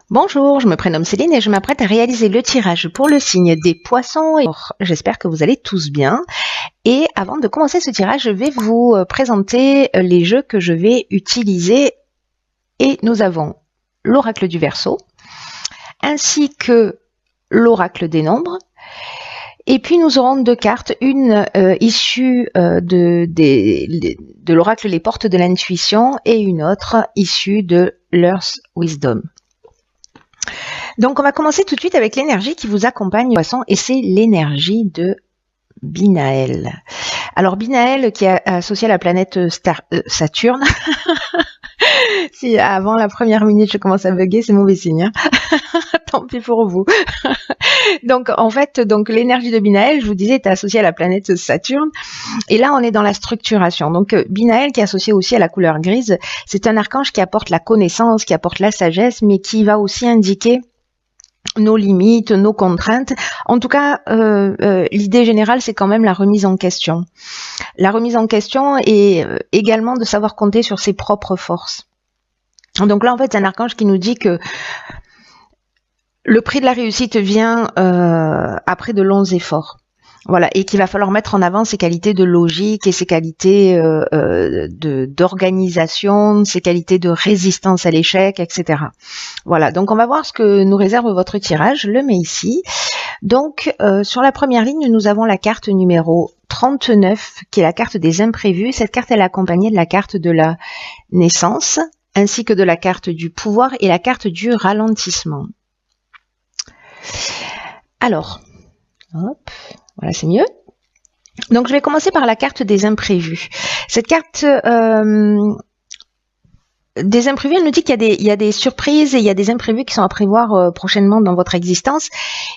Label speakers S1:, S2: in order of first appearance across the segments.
S1: Bonjour, je me prénomme Céline et je m'apprête à réaliser le tirage pour le signe des poissons. J'espère que vous allez tous bien. Et avant de commencer ce tirage, je vais vous présenter les jeux que je vais utiliser. Et nous avons l'oracle du Verseau, ainsi que l'oracle des nombres. Et puis nous aurons deux cartes, une issue de l'oracle Les Portes de l'Intuition et une autre issue de l'Earth Wisdom. Donc on va commencer tout de suite avec l'énergie qui vous accompagne, poisson, et c'est l'énergie de Binaël. Alors Binaël qui est associé à la planète Saturne. Si avant la première minute je commence à bugger, c'est mauvais signe. Hein. Tant pis pour vous. Donc en fait, l'énergie de Binaël, je vous disais, est associée à la planète Saturne. Et là, on est dans la structuration. Donc Binaël, qui est associé aussi à la couleur grise, c'est un archange qui apporte la connaissance, qui apporte la sagesse, mais qui va aussi indiquer nos limites, nos contraintes. En tout cas, l'idée générale, c'est quand même la remise en question. La remise en question est également de savoir compter sur ses propres forces. Donc là, en fait, c'est un archange qui nous dit que le prix de la réussite vient après de longs efforts. Voilà, et qu'il va falloir mettre en avant ses qualités de logique et ses qualités d'organisation, ses qualités de résistance à l'échec, etc. Voilà, donc on va voir ce que nous réserve votre tirage. Je le mets ici. Donc, sur la première ligne, nous avons la carte numéro 39, qui est la carte des imprévus. Cette carte, elle est accompagnée de la carte de la naissance, ainsi que de la carte du pouvoir et la carte du ralentissement. Alors, hop, voilà, c'est mieux. Donc, je vais commencer par la carte des imprévus. Cette carte des imprévus, elle nous dit qu'il y a des surprises et il y a des imprévus qui sont à prévoir prochainement dans votre existence.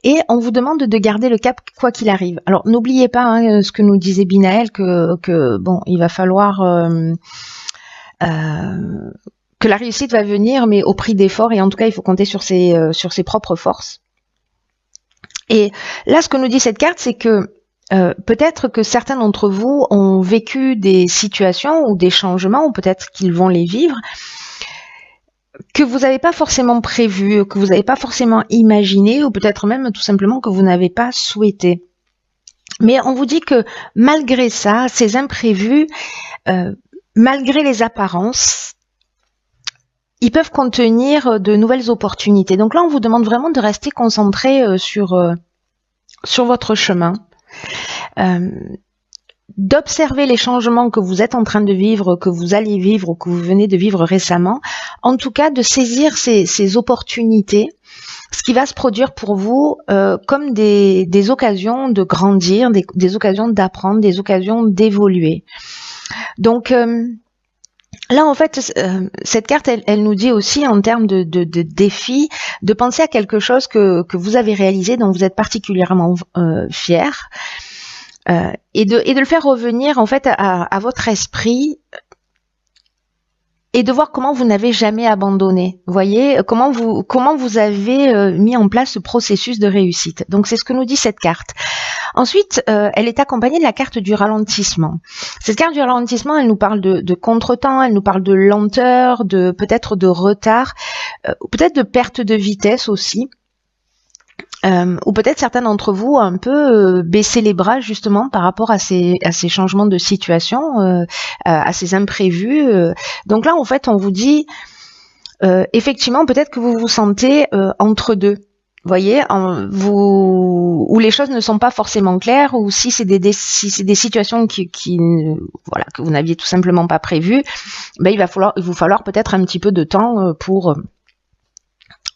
S1: Et on vous demande de garder le cap quoi qu'il arrive. Alors, n'oubliez pas ce que nous disait Binaël, que bon, il va falloir que la réussite va venir, mais au prix d'efforts. Et en tout cas, il faut compter sur ses propres forces. Et là, ce que nous dit cette carte, c'est que peut-être que certains d'entre vous ont vécu des situations ou des changements, ou peut-être qu'ils vont les vivre, que vous n'avez pas forcément prévu, que vous n'avez pas forcément imaginé, ou peut-être même tout simplement que vous n'avez pas souhaité. Mais on vous dit que malgré ça, ces imprévus, malgré les apparences, ils peuvent contenir de nouvelles opportunités. Donc là, on vous demande vraiment de rester concentré sur votre chemin, d'observer les changements que vous êtes en train de vivre, que vous allez vivre ou que vous venez de vivre récemment. En tout cas, de saisir ces opportunités, ce qui va se produire pour vous comme des occasions de grandir, des occasions d'apprendre, des occasions d'évoluer. Donc, là, en fait, cette carte, elle nous dit aussi, en termes de défis, de penser à quelque chose que vous avez réalisé, dont vous êtes particulièrement fier, et de le faire revenir, en fait, à votre esprit, et de voir comment vous n'avez jamais abandonné. Vous voyez, comment vous avez mis en place ce processus de réussite. Donc, c'est ce que nous dit cette carte. Ensuite, elle est accompagnée de la carte du ralentissement. Cette carte du ralentissement, elle nous parle de contretemps, elle nous parle de lenteur, peut-être de retard, peut-être de perte de vitesse aussi. Ou peut-être certains d'entre vous ont un peu baissé les bras justement par rapport à ces changements de situation, à ces imprévus. Donc là, en fait, on vous dit, effectivement, peut-être que vous vous sentez entre deux. Vous voyez, où les choses ne sont pas forcément claires, ou si c'est des situations voilà, que vous n'aviez tout simplement pas prévues, ben il va vous falloir peut-être un petit peu de temps pour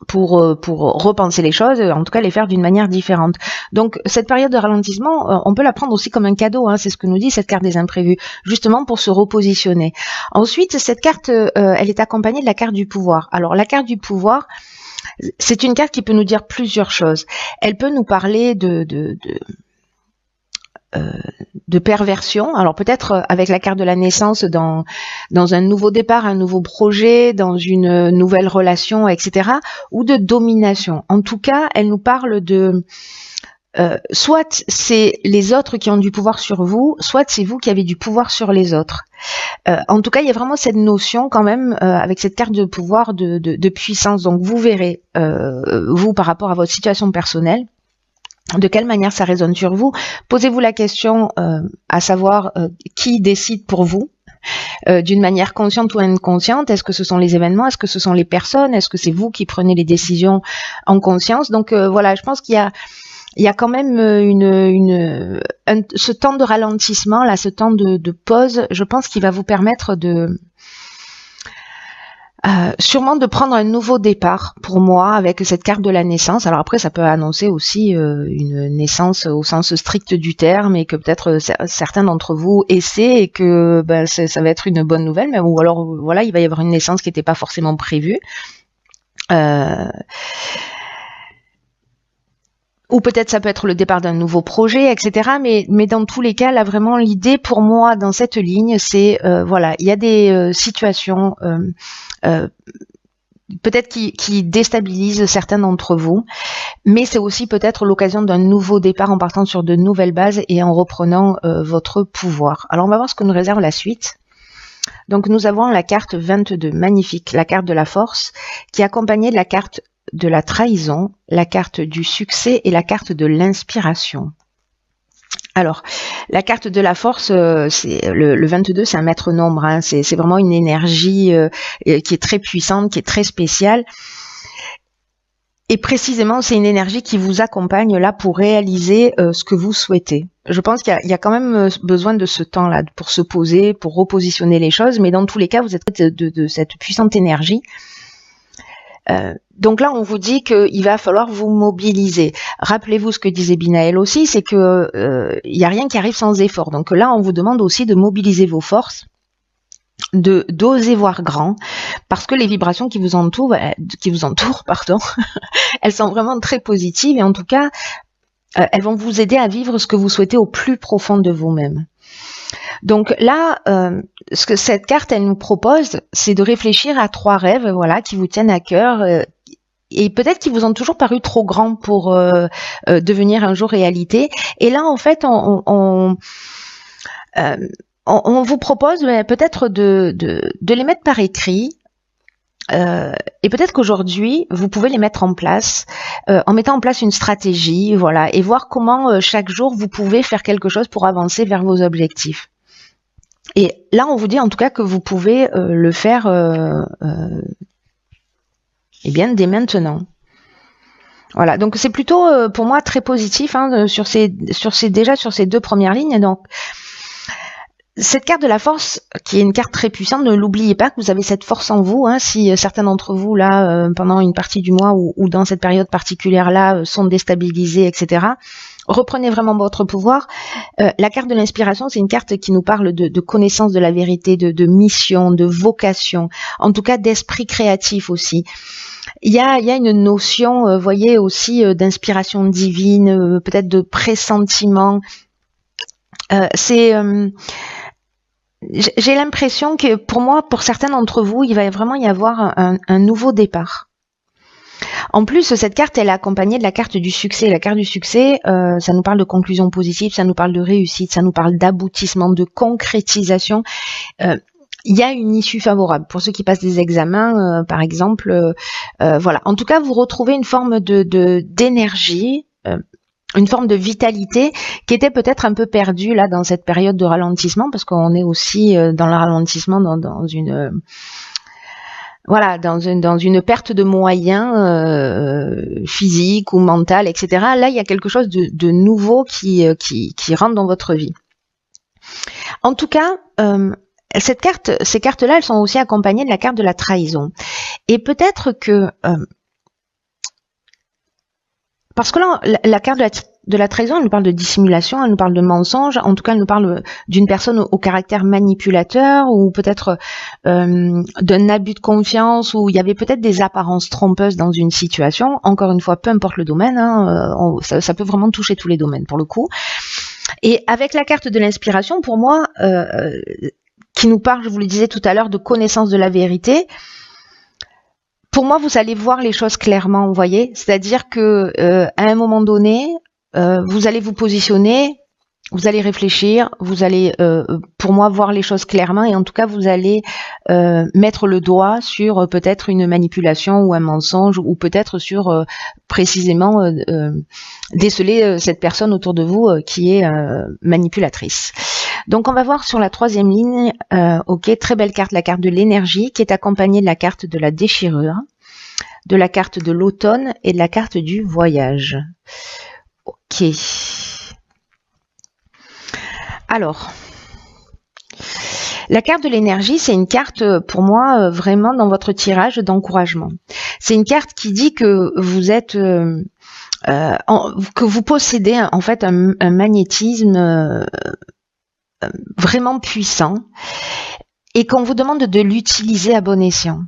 S1: repenser les choses, en tout cas les faire d'une manière différente. Donc cette période de ralentissement, on peut la prendre aussi comme un cadeau, hein, c'est ce que nous dit cette carte des imprévus, justement pour se repositionner. Ensuite, cette carte, elle est accompagnée de la carte du pouvoir. Alors la carte du pouvoir, c'est une carte qui peut nous dire plusieurs choses. Elle peut nous parler de perversion. Alors peut-être avec la carte de la naissance dans un nouveau départ, un nouveau projet, dans une nouvelle relation, etc. Ou de domination. En tout cas, elle nous parle soit c'est les autres qui ont du pouvoir sur vous, soit c'est vous qui avez du pouvoir sur les autres. En tout cas, il y a vraiment cette notion quand même avec cette carte de pouvoir de puissance. Donc vous verrez, vous par rapport à votre situation personnelle, de quelle manière ça résonne sur vous. Posez-vous la question à savoir qui décide pour vous, d'une manière consciente ou inconsciente. Est-ce que ce sont les événements? Est-ce que ce sont les personnes? Est-ce que c'est vous qui prenez les décisions en conscience? Donc voilà, je pense qu'il y a quand même ce temps de ralentissement, là, ce temps de pause, je pense qu'il va vous permettre sûrement de prendre un nouveau départ pour moi avec cette carte de la naissance. Alors après, ça peut annoncer aussi une naissance au sens strict du terme et que peut-être certains d'entre vous essaient et que ça va être une bonne nouvelle, mais ou alors voilà, il va y avoir une naissance qui n'était pas forcément prévue. Ou peut-être ça peut être le départ d'un nouveau projet, etc. Mais dans tous les cas, là vraiment l'idée pour moi dans cette ligne, c'est voilà, il y a des situations peut-être qui déstabilisent certains d'entre vous, mais c'est aussi peut-être l'occasion d'un nouveau départ en partant sur de nouvelles bases et en reprenant votre pouvoir. Alors on va voir ce que nous réserve la suite. Donc nous avons la carte 22, magnifique, la carte de la force, qui est accompagnée de la carte de la trahison, la carte du succès et la carte de l'inspiration. Alors, la carte de la force, c'est le 22, c'est un maître nombre, hein, c'est vraiment une énergie qui est très puissante, qui est très spéciale. Et précisément, c'est une énergie qui vous accompagne là pour réaliser ce que vous souhaitez. Je pense qu'il y a quand même besoin de ce temps-là pour se poser, pour repositionner les choses, mais dans tous les cas, vous êtes de cette puissante énergie. Donc là, on vous dit qu'il va falloir vous mobiliser. Rappelez-vous ce que disait Binaël aussi, c'est que il n'y a rien qui arrive sans effort. Donc là, on vous demande aussi de mobiliser vos forces, d'oser voir grand, parce que les vibrations qui vous entourent, pardon, elles sont vraiment très positives et en tout cas, elles vont vous aider à vivre ce que vous souhaitez au plus profond de vous-même. Donc là, ce que cette carte elle nous propose, c'est de réfléchir à 3 rêves, voilà, qui vous tiennent à cœur et peut-être qui vous ont toujours paru trop grands pour devenir un jour réalité. Et là, en fait, on vous propose peut-être de les mettre par écrit. Et peut-être qu'aujourd'hui, vous pouvez les mettre en place en mettant en place une stratégie, voilà, et voir comment chaque jour vous pouvez faire quelque chose pour avancer vers vos objectifs. Et là, on vous dit en tout cas que vous pouvez le faire eh bien, dès maintenant. Voilà, donc c'est plutôt pour moi très positif hein, sur ces 2 premières lignes. Donc cette carte de la force, qui est une carte très puissante, ne l'oubliez pas que vous avez cette force en vous. Hein, si certains d'entre vous, là, pendant une partie du mois ou dans cette période particulière-là, sont déstabilisés, etc., reprenez vraiment votre pouvoir. La carte de l'inspiration, c'est une carte qui nous parle de connaissance de la vérité, de mission, de vocation, en tout cas d'esprit créatif aussi. Il y a une notion, voyez, aussi d'inspiration divine, peut-être de pressentiment. J'ai l'impression que pour moi, pour certains d'entre vous, il va vraiment y avoir un nouveau départ. En plus, cette carte, elle est accompagnée de la carte du succès. La carte du succès, ça nous parle de conclusion positive, ça nous parle de réussite, ça nous parle d'aboutissement, de concrétisation. Il y a une issue favorable pour ceux qui passent des examens, par exemple. Voilà. En tout cas, vous retrouvez une forme d'énergie, une forme de vitalité qui était peut-être un peu perdue là dans cette période de ralentissement, parce qu'on est aussi dans le ralentissement dans une voilà, dans une perte de moyens physiques ou mentales, etc. Là, il y a quelque chose de nouveau qui rentre dans votre vie. En tout cas, ces cartes-là, elles sont aussi accompagnées de la carte de la trahison. Et peut-être que parce que là, la carte de la trahison, elle nous parle de dissimulation, elle nous parle de mensonge, en tout cas, elle nous parle d'une personne au caractère manipulateur ou peut-être d'un abus de confiance où il y avait peut-être des apparences trompeuses dans une situation. Encore une fois, peu importe le domaine, hein, ça peut vraiment toucher tous les domaines pour le coup. Et avec la carte de l'inspiration, pour moi, qui nous parle, je vous le disais tout à l'heure, de connaissance de la vérité, pour moi, vous allez voir les choses clairement, vous voyez. C'est-à-dire que à un moment donné, vous allez vous positionner, vous allez réfléchir, vous allez, pour moi, voir les choses clairement et en tout cas, vous allez mettre le doigt sur peut-être une manipulation ou un mensonge ou peut-être sur précisément déceler cette personne autour de vous qui est manipulatrice. Donc, on va voir sur la troisième ligne, ok, très belle carte, la carte de l'énergie qui est accompagnée de la carte de la déchirure, de la carte de l'automne et de la carte du voyage. Ok. Alors, la carte de l'énergie, c'est une carte pour moi vraiment dans votre tirage d'encouragement. C'est une carte qui dit que vous êtes, que vous possédez en fait un magnétisme vraiment puissant et qu'on vous demande de l'utiliser à bon escient.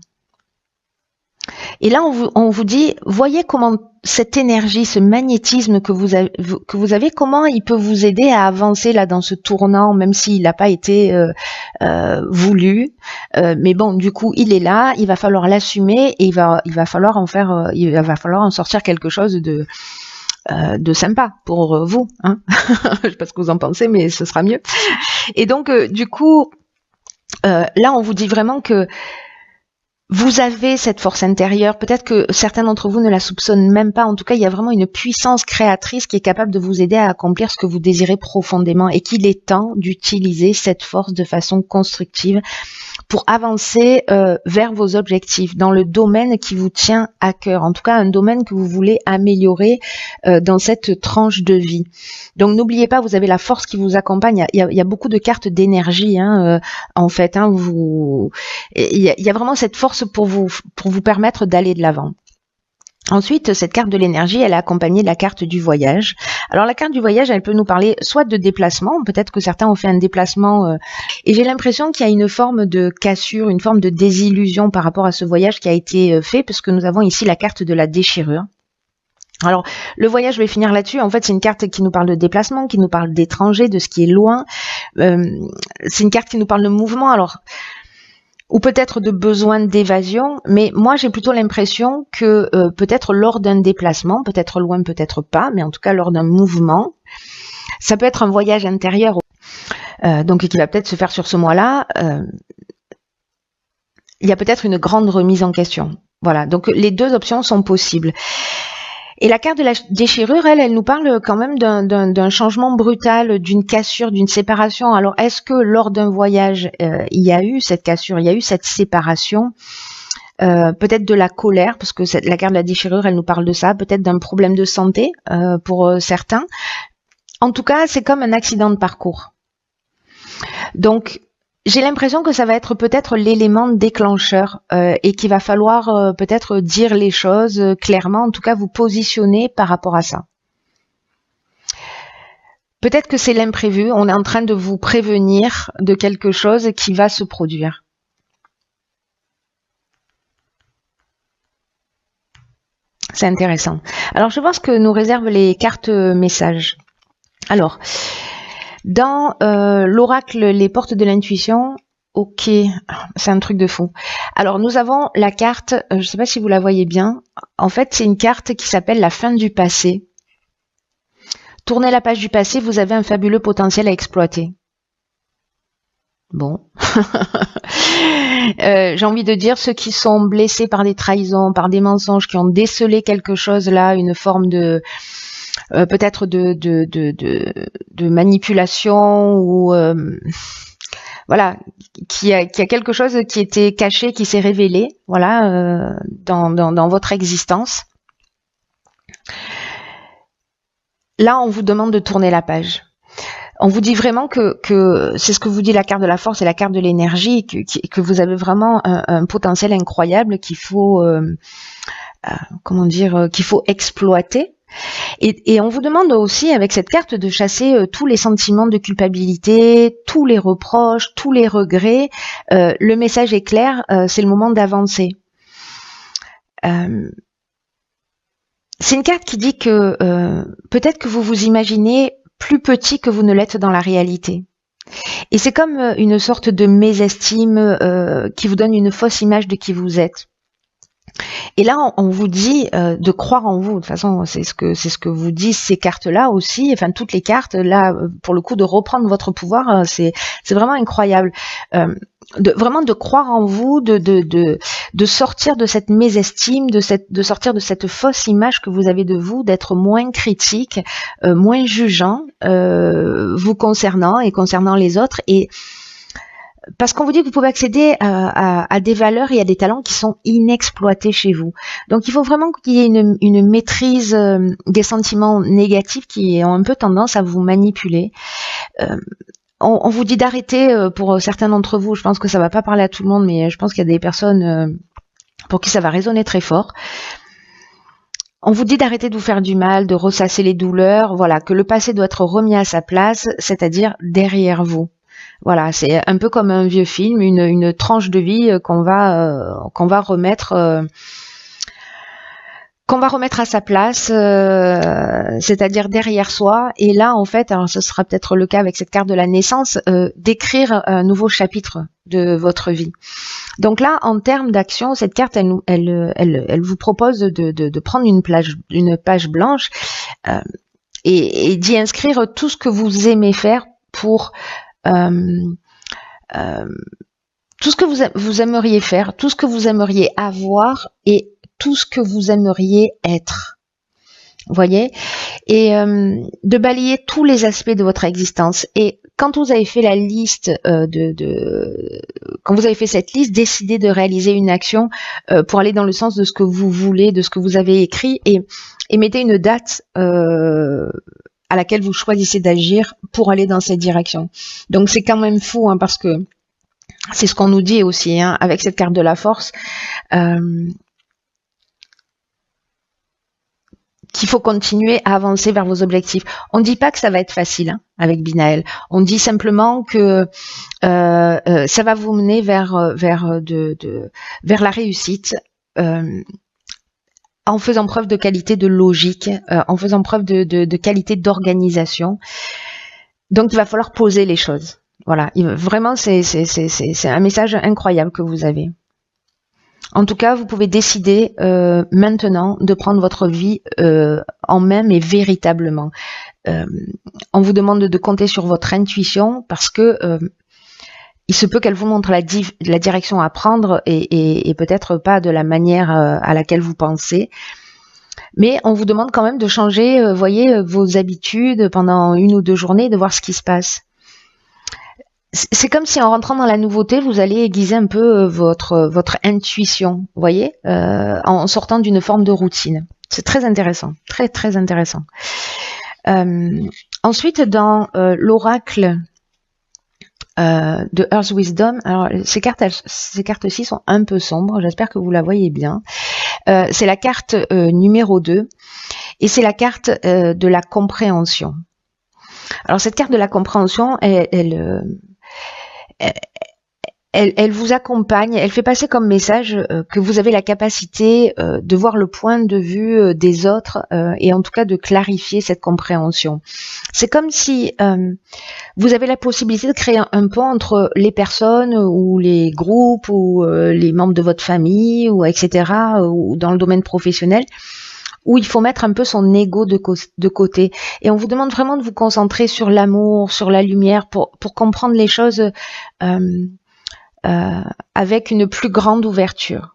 S1: Et là, on vous dit, voyez comment cette énergie, ce magnétisme que vous avez, comment il peut vous aider à avancer là dans ce tournant, même s'il n'a pas été voulu. Mais bon, du coup, il est là, il va falloir l'assumer et il va falloir en faire, il va falloir en sortir quelque chose de sympa pour vous. Hein. Je sais pas ce que vous en pensez, mais ce sera mieux. Et donc, du coup, là, on vous dit vraiment que vous avez cette force intérieure, peut-être que certains d'entre vous ne la soupçonnent même pas, en tout cas il y a vraiment une puissance créatrice qui est capable de vous aider à accomplir ce que vous désirez profondément et qu'il est temps d'utiliser cette force de façon constructive pour avancer vers vos objectifs dans le domaine qui vous tient à cœur, en tout cas un domaine que vous voulez améliorer dans cette tranche de vie. Donc n'oubliez pas, vous avez la force qui vous accompagne, il y a beaucoup de cartes d'énergie en fait, il y a vraiment cette force pour vous permettre d'aller de l'avant. Ensuite, cette carte de l'énergie, elle est accompagnée de la carte du voyage. Alors la carte du voyage, elle peut nous parler soit de déplacement, peut-être que certains ont fait un déplacement, et j'ai l'impression qu'il y a une forme de cassure, une forme de désillusion par rapport à ce voyage qui a été fait, parce que nous avons ici la carte de la déchirure. Alors, le voyage, je vais finir là-dessus. En fait, c'est une carte qui nous parle de déplacement, qui nous parle d'étrangers, de ce qui est loin. C'est une carte qui nous parle de mouvement. Alors, ou peut-être de besoin d'évasion, mais moi j'ai plutôt l'impression que peut-être lors d'un déplacement, peut-être loin, peut-être pas, mais en tout cas lors d'un mouvement, ça peut être un voyage intérieur, donc qui va peut-être se faire sur ce mois-là, il y a peut-être une grande remise en question. Voilà, donc les deux options sont possibles. Et la carte de la déchirure, elle nous parle quand même d'un changement brutal, d'une cassure, d'une séparation. Alors, est-ce que lors d'un voyage, il y a eu cette cassure, il y a eu cette séparation, peut-être de la colère, parce que la carte de la déchirure, elle nous parle de ça, peut-être d'un problème de santé pour certains. En tout cas, c'est comme un accident de parcours. Donc, j'ai l'impression que ça va être peut-être l'élément déclencheur et qu'il va falloir peut-être dire les choses clairement, en tout cas vous positionner par rapport à ça. Peut-être que c'est l'imprévu, on est en train de vous prévenir de quelque chose qui va se produire. C'est intéressant. Alors je vais voir ce que nous réservent les cartes messages. Alors, dans l'oracle Les Portes de l'intuition, ok, c'est un truc de fou. Alors nous avons la carte, je ne sais pas si vous la voyez bien, en fait c'est une carte qui s'appelle la fin du passé. Tournez la page du passé, vous avez un fabuleux potentiel à exploiter. Bon. J'ai envie de dire ceux qui sont blessés par des trahisons, par des mensonges, qui ont décelé quelque chose là, une forme de peut-être de manipulation ou voilà, qui a quelque chose qui était caché, qui s'est révélé, voilà, dans votre existence. Là, on vous demande de tourner la page. On vous dit vraiment que c'est ce que vous dit la carte de la force et la carte de l'énergie, que vous avez vraiment un potentiel incroyable qu'il faut, comment dire, qu'il faut exploiter. Et on vous demande aussi avec cette carte de chasser tous les sentiments de culpabilité, tous les reproches, tous les regrets. Le message est clair, c'est le moment d'avancer. C'est une carte qui dit que peut-être que vous vous imaginez plus petit que vous ne l'êtes dans la réalité. Et c'est comme une sorte de mésestime qui vous donne une fausse image de qui vous êtes. Et là, on vous dit de croire en vous. De toute façon, c'est ce que vous disent ces cartes-là aussi. Enfin, toutes les cartes là, pour le coup, de reprendre votre pouvoir, c'est vraiment incroyable. Vraiment de croire en vous, de sortir de cette mésestime, de sortir de cette fausse image que vous avez de vous, d'être moins critique, moins jugeant vous concernant et concernant les autres. Et parce qu'on vous dit que vous pouvez accéder à des valeurs et à des talents qui sont inexploités chez vous. Donc il faut vraiment qu'il y ait une maîtrise des sentiments négatifs qui ont un peu tendance à vous manipuler. On vous dit d'arrêter pour certains d'entre vous. Je pense que ça va pas parler à tout le monde, mais je pense qu'il y a des personnes pour qui ça va résonner très fort. On vous dit d'arrêter de vous faire du mal, de ressasser les douleurs. Voilà, que le passé doit être remis à sa place, c'est-à-dire derrière vous. Voilà, c'est un peu comme un vieux film, une tranche de vie qu'on va remettre à sa place, c'est-à-dire derrière soi. Et là, en fait, alors ce sera peut-être le cas avec cette carte de la naissance, d'écrire un nouveau chapitre de votre vie. Donc là, en termes d'action, cette carte, elle vous propose de prendre une page blanche et d'y inscrire tout ce que vous aimez faire pour tout ce que vous aimeriez faire, tout ce que vous aimeriez avoir et tout ce que vous aimeriez être. Vous voyez? Et de balayer tous les aspects de votre existence. Et quand vous avez fait la liste quand vous avez fait cette liste, décidez de réaliser une action pour aller dans le sens de ce que vous voulez, de ce que vous avez écrit, et mettez une date à laquelle vous choisissez d'agir pour aller dans cette direction. Donc c'est quand même fou, hein, parce que c'est ce qu'on nous dit aussi, hein, avec cette carte de la force, qu'il faut continuer à avancer vers vos objectifs. On ne dit pas que ça va être facile, hein, avec Binaël. On dit simplement que ça va vous mener vers la réussite, en faisant preuve de qualité de logique, en faisant preuve de qualité d'organisation. Donc il va falloir poser les choses. Voilà, vraiment c'est un message incroyable que vous avez. En tout cas, vous pouvez décider maintenant de prendre votre vie en main, mais véritablement. On vous demande de compter sur votre intuition parce que il se peut qu'elle vous montre la direction à prendre et peut-être pas de la manière à laquelle vous pensez. Mais on vous demande quand même de changer, voyez, vos habitudes pendant 1 ou 2 journées, de voir ce qui se passe. C'est comme si en rentrant dans la nouveauté, vous allez aiguiser un peu votre intuition, vous voyez, en sortant d'une forme de routine. C'est très intéressant, très très intéressant. Ensuite, dans l'oracle de Earth Wisdom, alors ces cartes-ci sont un peu sombres, j'espère que vous la voyez bien. C'est la carte numéro 2 et c'est la carte de la compréhension. Alors cette carte de la compréhension, elle vous accompagne, elle fait passer comme message que vous avez la capacité de voir le point de vue des autres et en tout cas de clarifier cette compréhension. C'est comme si vous avez la possibilité de créer un pont entre les personnes ou les groupes ou les membres de votre famille ou etc. ou dans le domaine professionnel, où il faut mettre un peu son ego de côté. Et on vous demande vraiment de vous concentrer sur l'amour, sur la lumière, pour comprendre les choses avec une plus grande ouverture.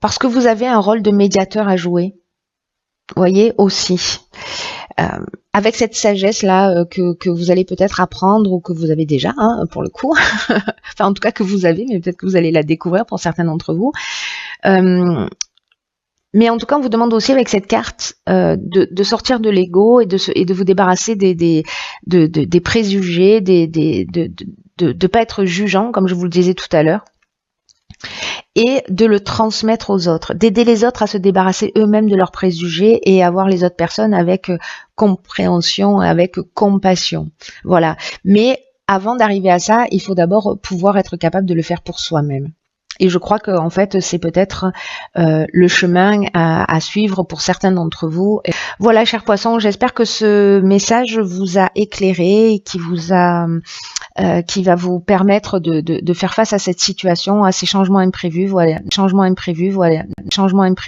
S1: Parce que vous avez un rôle de médiateur à jouer, vous voyez, aussi. Avec cette sagesse-là que vous allez peut-être apprendre ou que vous avez déjà, hein, pour le coup. Enfin, en tout cas que vous avez, mais peut-être que vous allez la découvrir pour certains d'entre vous. Mais en tout cas, on vous demande aussi avec cette carte de sortir de l'ego et de vous débarrasser des préjugés, de pas être jugeant, comme je vous le disais tout à l'heure, et de le transmettre aux autres, d'aider les autres à se débarrasser eux-mêmes de leurs préjugés et à voir les autres personnes avec compréhension, avec compassion. Voilà. Mais avant d'arriver à ça, il faut d'abord pouvoir être capable de le faire pour soi-même. Et je crois que en fait, c'est peut-être le chemin à suivre pour certains d'entre vous. Voilà, chers poissons, j'espère que ce message vous a éclairé, qui vous a qui va vous permettre de faire face à cette situation, à ces changements imprévus, voilà, changements imprévus, voilà, changements imprévus.